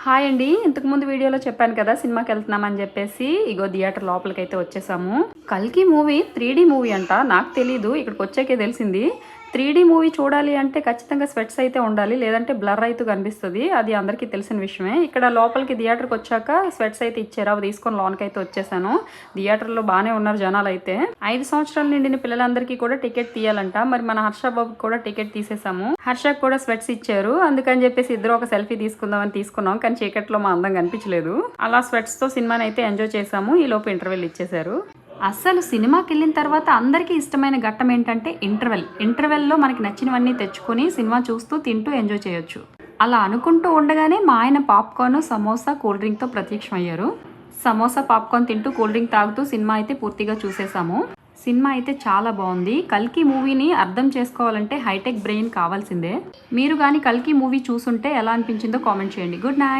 Hi అండి. ఇంతకుముందు వీడియోలో చెప్పాను కదా సినిమాకి వెళ్తున్నామని చెప్పేసి. ఇగో థియేటర్ లోపలికైతే వచ్చేసాము. కల్కి మూవీ 3D మూవీ అంట. నాకు తెలీదు, ఇక్కడికి వచ్చాకే తెలిసింది. 3D మూవీ చూడాలి అంటే ఖచ్చితంగా స్వెట్స్ అయితే ఉండాలి, లేదంటే బ్లర్ అయితే కనిపిస్తుంది. అది అందరికీ తెలిసిన విషయమే. ఇక్కడ లోపలికి థియేటర్కి వచ్చాక స్వెట్స్ అయితే ఇచ్చారు, అవి తీసుకొని లోన్కి అయితే వచ్చేసాను. థియేటర్లో బాగానే ఉన్నారు జనాలు అయితే. 5 సంవత్సరాల నిండిన పిల్లలందరికీ కూడా టికెట్ తీయాలంట. మరి మన హర్ష బాబుకి కూడా టికెట్ తీసేసాము. హర్షకు కూడా స్వెట్స్ ఇచ్చారు, అందుకని చెప్పేసి ఇద్దరు ఒక సెల్ఫీ తీసుకుందామని తీసుకున్నాం. కానీ చీకట్లో మా అందం కనిపించలేదు. అలా స్వెట్స్ తో సినిమాని అయితే ఎంజాయ్ చేసాము. ఈ లోపు ఇంటర్వెల్ ఇచ్చేసారు. అస్సలు సినిమాకి వెళ్ళిన తర్వాత అందరికీ ఇష్టమైన ఘట్టం ఏంటంటే ఇంటర్వెల్లో మనకి నచ్చినవన్నీ తెచ్చుకొని సినిమా చూస్తూ తింటూ ఎంజాయ్ చేయొచ్చు. అలా అనుకుంటూ ఉండగానే మా ఆయన పాప్కార్న్, సమోసా, కూల్ డ్రింక్తో ప్రత్యక్షమయ్యారు. సమోసా, పాప్కార్న్ తింటూ కూల్ డ్రింక్ తాగుతూ సినిమా అయితే పూర్తిగా చూసేసాము. సినిమా అయితే చాలా బాగుంది. కల్కి మూవీని అర్థం చేసుకోవాలంటే హైటెక్ బ్రెయిన్ కావాల్సిందే. మీరు కానీ కల్కి మూవీ చూసుంటే ఎలా అనిపించిందో కామెంట్ చేయండి. Good night.